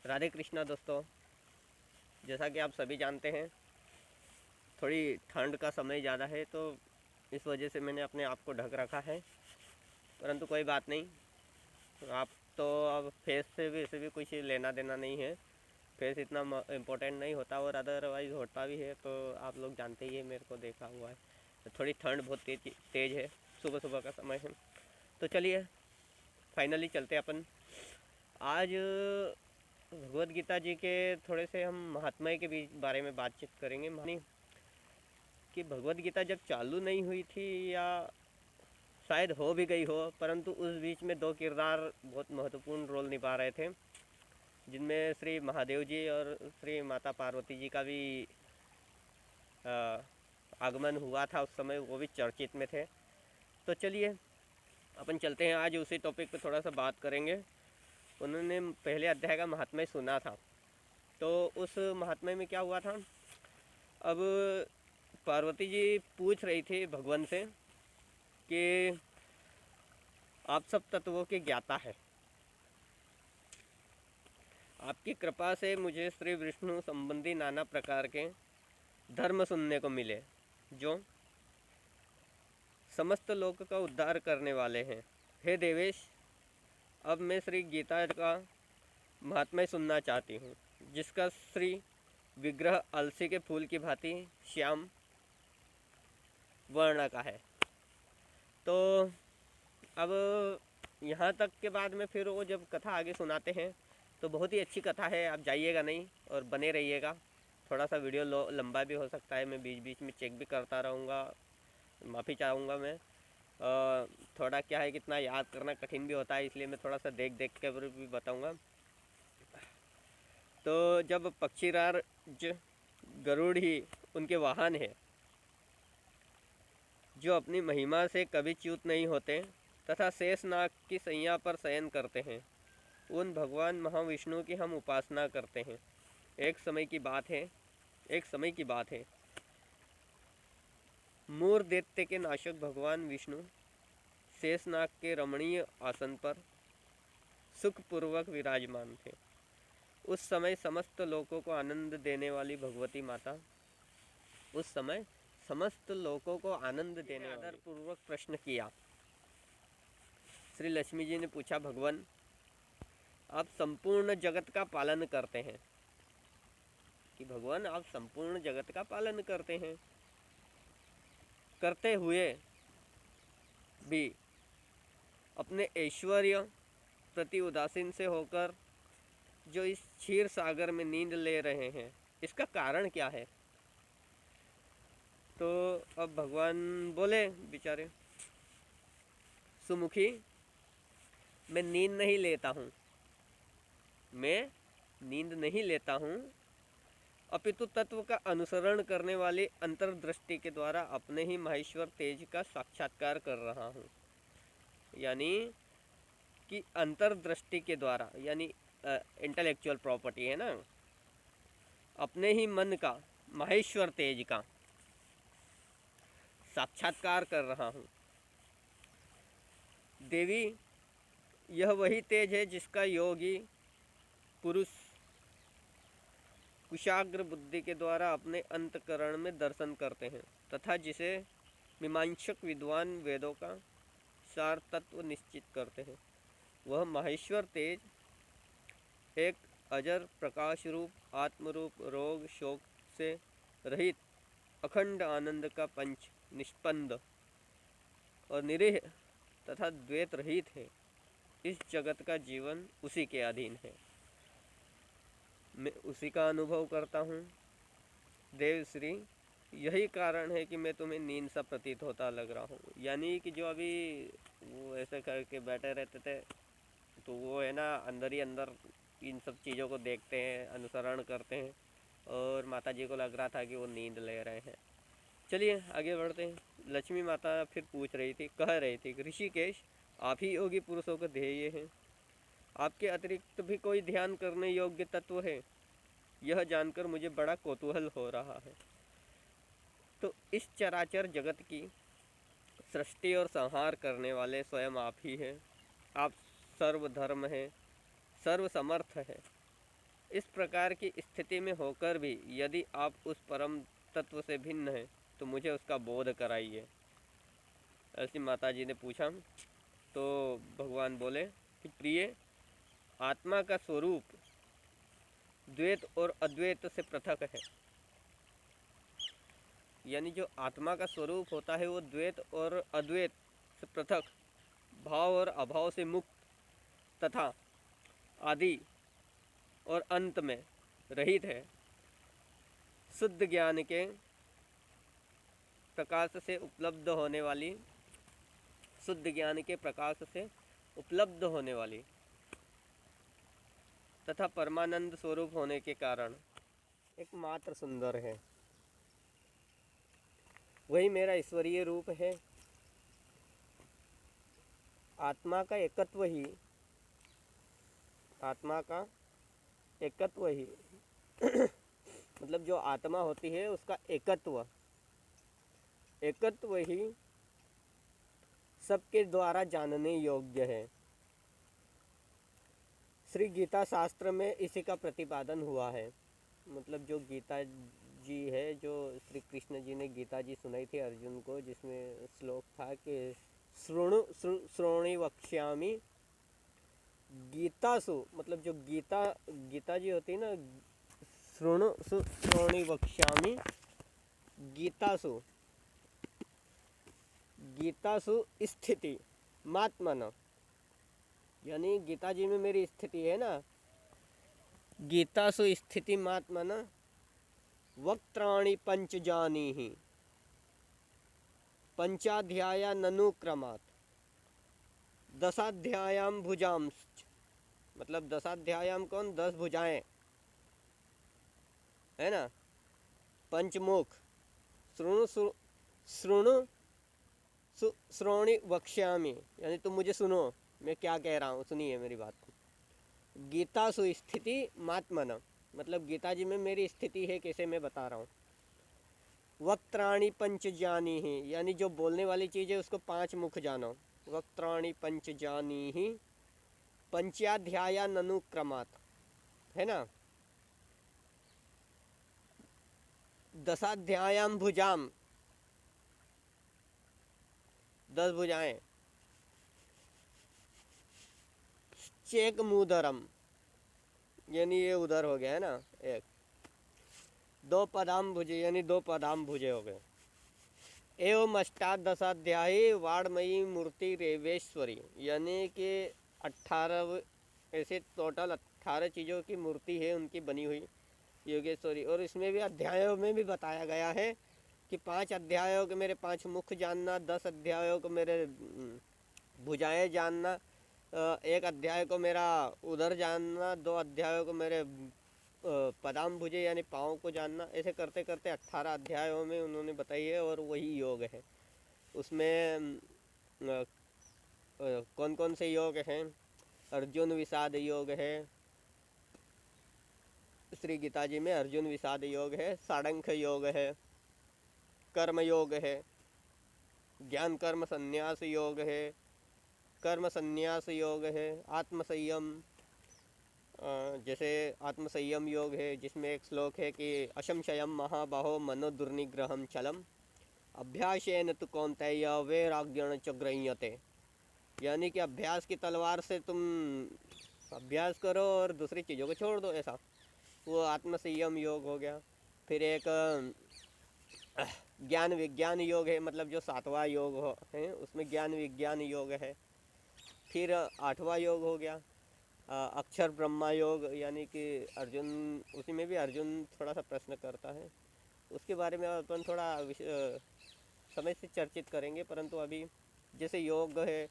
राधे कृष्णा दोस्तों। जैसा कि आप सभी जानते हैं, थोड़ी ठंड का समय ज़्यादा है तो इस वजह से मैंने अपने आप को ढक रखा है, परंतु कोई बात नहीं। आप तो अब फेस से भी इसे भी कुछ लेना देना नहीं है। फेस इतना इम्पोर्टेंट नहीं होता और अदरवाइज़ होता भी है तो आप लोग जानते ही है, मेरे को देखा हुआ है। तो थोड़ी ठंड बहुत तेज़ है, सुबह सुबह का समय है। तो चलिए फाइनली चलते अपन। आज भगवद गीता जी के थोड़े से हम महात्म्य के बारे में बातचीत करेंगे। मानी कि भगवद गीता जब चालू नहीं हुई थी या शायद हो भी गई हो, परंतु उस बीच में दो किरदार बहुत महत्वपूर्ण रोल निभा रहे थे, जिनमें श्री महादेव जी और श्री माता पार्वती जी का भी आगमन हुआ था। उस समय वो भी चर्चित में थे। तो चलिए अपन चलते हैं, आज उसी टॉपिक पे थोड़ा सा बात करेंगे। उन्होंने पहले अध्याय का महात्म्य सुना था, तो उस महात्म्य में क्या हुआ था। अब पार्वती जी पूछ रही थी भगवान से कि आप सब तत्वों के ज्ञाता है, आपकी कृपा से मुझे श्री विष्णु संबंधी नाना प्रकार के धर्म सुनने को मिले जो समस्त लोक का उद्धार करने वाले हैं। हे देवेश, अब मैं श्री गीता का महात्म्य सुनना चाहती हूँ, जिसका श्री विग्रह अलसी के फूल की भांति श्याम वर्ण का है। तो अब यहाँ तक के बाद में फिर वो जब कथा आगे सुनाते हैं तो बहुत ही अच्छी कथा है। आप जाइएगा नहीं और बने रहिएगा। थोड़ा सा वीडियो लंबा भी हो सकता है, मैं बीच बीच में चेक भी करता रहूँगा, माफ़ी चाहूँगा मैं। थोड़ा क्या है, कितना याद करना कठिन भी होता है, इसलिए मैं थोड़ा सा देख देख के भी बताऊँगा। तो जब पक्षीराज गरुड़ ही उनके वाहन है, जो अपनी महिमा से कभी च्युत नहीं होते तथा शेषनाग की सैया पर शयन करते हैं, उन भगवान महाविष्णु की हम उपासना करते हैं। एक समय की बात है, मूर दैत्य के नाशक भगवान विष्णु शेषनाग के रमणीय आसन पर सुखपूर्वक विराजमान थे। उस समय समस्त लोगों को आनंद देने वाली भगवती माता आदरपूर्वक प्रश्न किया। श्री लक्ष्मी जी ने पूछा, भगवान आप संपूर्ण जगत का पालन करते हैं कि भगवान आप संपूर्ण जगत का पालन करते हैं, करते हुए भी अपने ऐश्वर्य प्रति उदासीन से होकर जो इस क्षीर सागर में नींद ले रहे हैं, इसका कारण क्या है। तो अब भगवान बोले, बेचारे, सुमुखी, मैं नींद नहीं लेता हूँ, अपितु तत्व का अनुसरण करने वाली अंतर्दृष्टि के द्वारा अपने ही महेश्वर तेज का साक्षात्कार कर रहा हूँ। यानी कि अंतर्दृष्टि के द्वारा, यानी इंटेलेक्चुअल प्रॉपर्टी है ना, अपने ही मन का, महेश्वर तेज का साक्षात्कार कर रहा हूँ। देवी, यह वही तेज है जिसका योगी पुरुष कुशाग्र बुद्धि के द्वारा अपने अंतकरण में दर्शन करते हैं तथा जिसे मीमांसक विद्वान वेदों का सार तत्व निश्चित करते हैं। वह महेश्वर तेज एक अजर प्रकाश रूप, आत्मरूप, रोग शोक से रहित अखंड आनंद का पंच निष्पन्द और निरीह तथा द्वैत रहित है। इस जगत का जीवन उसी के अधीन है, मैं उसी का अनुभव करता हूँ। देवश्री, यही कारण है कि मैं तुम्हें नींद सा प्रतीत होता लग रहा हूँ। यानी कि जो अभी वो ऐसे करके बैठे रहते थे, तो वो है ना, अंदर ही अंदर इन सब चीज़ों को देखते हैं, अनुसरण करते हैं, और माता जी को लग रहा था कि वो नींद ले रहे हैं। चलिए आगे बढ़ते हैं। लक्ष्मी माता फिर कह रही थी, ऋषिकेश, आप ही योगी पुरुषों का ध्येय हैं, आपके अतिरिक्त भी कोई ध्यान करने योग्य तत्व है, यह जानकर मुझे बड़ा कौतूहल हो रहा है। तो इस चराचर जगत की सृष्टि और संहार करने वाले स्वयं आप ही हैं। आप सर्वधर्म हैं, सर्वसमर्थ है, इस प्रकार की स्थिति में होकर भी यदि आप उस परम तत्व से भिन्न हैं तो मुझे उसका बोध कराइए। ऐसी माता जी ने पूछा। तो भगवान बोले कि प्रिय, आत्मा का स्वरूप द्वैत और अद्वैत से पृथक है। यानी जो आत्मा का स्वरूप होता है वो द्वैत और अद्वैत से पृथक, भाव और अभाव से मुक्त तथा आदि और अंत में रहित है। शुद्ध ज्ञान के प्रकाश से उपलब्ध होने वाली, शुद्ध ज्ञान के प्रकाश से उपलब्ध होने वाली तथा परमानंद स्वरूप होने के कारण एकमात्र सुंदर है। वही मेरा ईश्वरीय रूप है। आत्मा का एकत्व ही, आत्मा का एकत्व ही मतलब जो आत्मा होती है उसका एकत्व, एकत्व ही सबके द्वारा जानने योग्य है। श्री गीता शास्त्र में इसी का प्रतिपादन हुआ है। मतलब जो गीता जी है, जो श्री कृष्ण जी ने गीता जी सुनाई थी अर्जुन को, जिसमें श्लोक था कि श्रोणी वक्ष्यामि गीतासु, मतलब जो गीता जी होती है ना, श्रोणी वक्ष्यामि गीतासु, गीतासु स्थिति मात्मन, यानी गीता जी में मेरी स्थिति है ना, गीतासु स्थिति मात्मन वक्त्राणि पंच जानीहि पंचाध्याया ननुक्रमात् दशाध्यायाम भुजांश्च, मतलब दशाध्यायाम कौन, 10 भुजाएं है ना, पंचमुख, श्रोणु श्रोणु श्रोणी वक्ष्यामि, यानी तुम मुझे सुनो, मैं क्या कह रहा हूँ, सुनिए मेरी बात को। गीता सु स्थिति मात्मन, मतलब गीता जी में मेरी स्थिति है कैसे, मैं बता रहा हूँ। वक्त्राणि पंच जानी ही, यानी जो बोलने वाली चीज़ है उसको 5 मुख जानो। वक्त्राणि पंच जानी ही पंचाध्याया ननुक्रमात्, है ना, दशाध्यायाम भुजाम, 10 भुजाएं, चेक मुदरम, यानी ये उधर हो गया है ना एक, 2 पदाम भुजे, यानी 2 पदाम भुजे हो गए। एवं अष्टादशाध्यायी वाड़मयी मूर्ति रेवेश्वरी, यानी कि 18 ऐसे टोटल 18 चीज़ों की मूर्ति है उनकी बनी हुई योगेश्वरी। और इसमें भी अध्यायों में भी बताया गया है कि 5 अध्यायों के मेरे 5 मुख जानना, 10 अध्यायों को मेरे भुजाएं जानना, 1 अध्याय को मेरा उधर जानना, 2 अध्यायों को मेरे पदाम भुजे यानी पाँव को जानना। ऐसे करते करते 18 अध्यायों में उन्होंने बताई है, और वही योग है। उसमें कौन कौन से योग हैं, अर्जुन विषाद योग है, श्री गीता जी में अर्जुन विषाद योग है, साढ़ंख्य योग है, कर्म योग है, ज्ञान कर्म संन्यास योग है, कर्म संन्यास योग है, आत्मसंयम, जैसे आत्मसंयम योग है, जिसमें एक श्लोक है कि अशंशयम महाबाहो मनो दुर्निग्रहम चलम अभ्यासेन तु कौन्तेय वैराग्येण च गृह्यते, यानी कि अभ्यास की तलवार से तुम अभ्यास करो और दूसरी चीज़ों को छोड़ दो, ऐसा वो आत्मसंयम योग हो गया। फिर एक ज्ञान विज्ञान योग है, मतलब जो 7वां योग है उसमें ज्ञान विज्ञान योग है। फिर 8वां योग हो गया अक्षर ब्रह्मा योग, यानी कि अर्जुन, उसी में भी अर्जुन थोड़ा सा प्रश्न करता है, उसके बारे में अपन थोड़ा समय से चर्चित करेंगे। परंतु अभी जैसे योग है,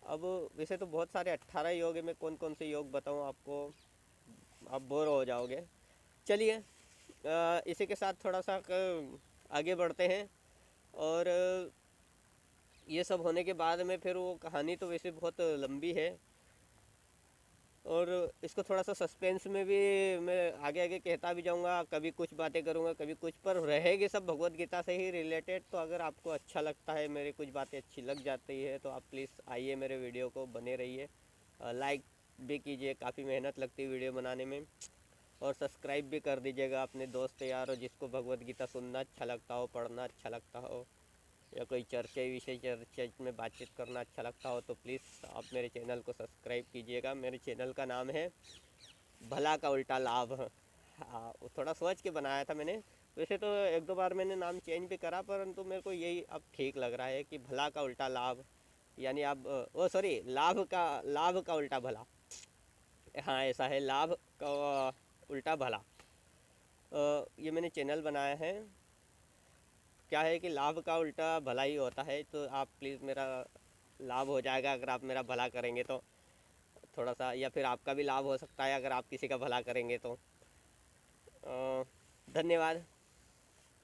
अब वैसे तो बहुत सारे 18 योग है, मैं कौन कौन से योग बताऊं आपको, आप बोर हो जाओगे। चलिए इसी के साथ थोड़ा सा आगे बढ़ते हैं, और ये सब होने के बाद में फिर वो कहानी तो वैसे बहुत लंबी है, और इसको थोड़ा सा सस्पेंस में भी मैं आगे आगे कहता भी जाऊंगा, कभी कुछ बातें करूंगा, कभी कुछ, पर रहेगी सब भगवत गीता से ही रिलेटेड। तो अगर आपको अच्छा लगता है, मेरी कुछ बातें अच्छी लग जाती है, तो आप प्लीज़ आइए मेरे वीडियो को, बने रहिए, लाइक भी कीजिए, काफ़ी मेहनत लगती है वीडियो बनाने में। और सब्सक्राइब भी कर दीजिएगा अपने दोस्त यार, और जिसको भगवत गीता सुनना अच्छा लगता हो, पढ़ना अच्छा लगता हो, या कोई चर्चा विषय चर्चा में बातचीत करना अच्छा लगता हो, तो प्लीज़ आप मेरे चैनल को सब्सक्राइब कीजिएगा। मेरे चैनल का नाम है भला का उल्टा लाभ। हाँ, वो थोड़ा सोच के बनाया था मैंने। वैसे तो एक दो बार मैंने नाम चेंज भी करा, परंतु मेरे को यही अब ठीक लग रहा है कि भला का उल्टा लाभ, यानी आप ओ सॉरी, लाभ का उल्टा भला। हाँ, ऐसा है, लाभ का उल्टा भला। ये मैंने चैनल बनाया है। क्या है कि लाभ का उल्टा भला ही होता है, तो आप प्लीज़ मेरा लाभ हो जाएगा अगर आप मेरा भला करेंगे तो, थोड़ा सा, या फिर आपका भी लाभ हो सकता है अगर आप किसी का भला करेंगे तो। धन्यवाद।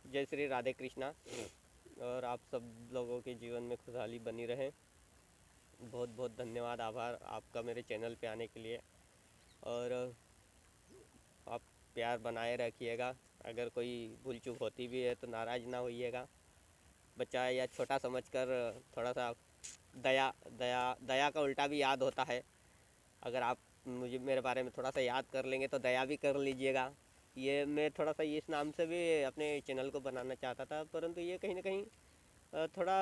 जय श्री राधे कृष्णा। और आप सब लोगों के जीवन में खुशहाली बनी रहे। बहुत बहुत धन्यवाद, आभार आपका मेरे चैनल पे आने के लिए। और आप प्यार बनाए रखिएगा। अगर कोई भूल चूक होती भी है तो नाराज़ ना होइएगा। बच्चा या छोटा समझकर थोड़ा सा दया दया दया का उल्टा भी याद होता है। अगर आप मुझे मेरे बारे में थोड़ा सा याद कर लेंगे तो दया भी कर लीजिएगा। ये मैं थोड़ा सा इस नाम से भी अपने चैनल को बनाना चाहता था, परंतु ये कहीं ना कहीं थोड़ा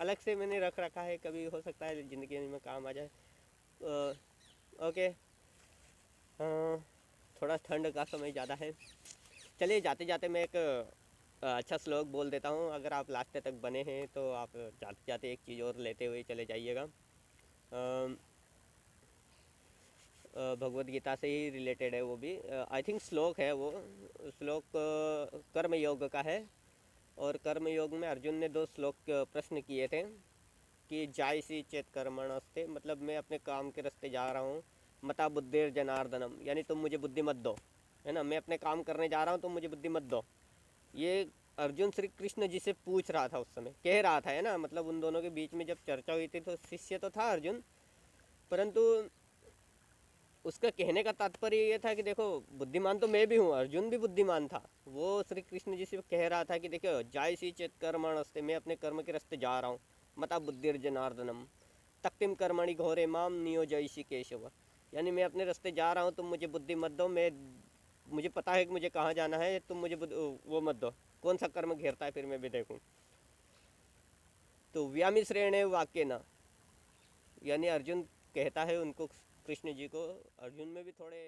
अलग से मैंने रख रखा है। कभी हो सकता है ज़िंदगी में काम आ जाए। ओके। थोड़ा ठंड का समय ज़्यादा है। चलिए, जाते जाते मैं एक अच्छा श्लोक बोल देता हूँ। अगर आप लास्ट तक बने हैं तो आप जाते जाते एक चीज़ और लेते हुए चले जाइएगा। भगवत गीता से ही रिलेटेड है वो भी। आई थिंक श्लोक है वो। श्लोक कर्म योग का है। और कर्म योग में अर्जुन ने दो श्लोक प्रश्न किए थे कि जायसी चेत कर्मणस्ते, मतलब मैं अपने काम के रास्ते जा रहा हूँ। मता बुद्धिर जनार्दनम, यानी तुम मुझे बुद्धि मत दो, है ना। मैं अपने काम करने जा रहा हूँ, तुम मुझे बुद्धि मत दो। ये अर्जुन श्री कृष्ण जी से पूछ रहा था, उस समय कह रहा था, है ना। मतलब उन दोनों के बीच में जब चर्चा हुई थी तो शिष्य तो था अर्जुन, परंतु उसका कहने का तात्पर्य ये था कि देखो, बुद्धिमान तो मैं भी हूँ, अर्जुन भी बुद्धिमान था। वो श्री कृष्ण जी से कह रहा था कि देखो, जायसी चेत कर्मणस्ते, मैं अपने कर्म के रास्ते जा रहा हूँ। मता बुद्धिर जनार्दनम तक्तिम कर्मणि घोरे माम नियोजयसी केशव, यानी मैं अपने रास्ते जा रहा हूँ, तुम मुझे बुद्धि मत दो। मुझे पता है कि मुझे कहाँ जाना है, तुम मुझे वो मत दो। कौन सा कर्म घेरता है फिर मैं भी देखूँ। तो व्यामिश्रेण वाक्य न, यानी अर्जुन कहता है उनको, कृष्ण जी को, अर्जुन में भी थोड़े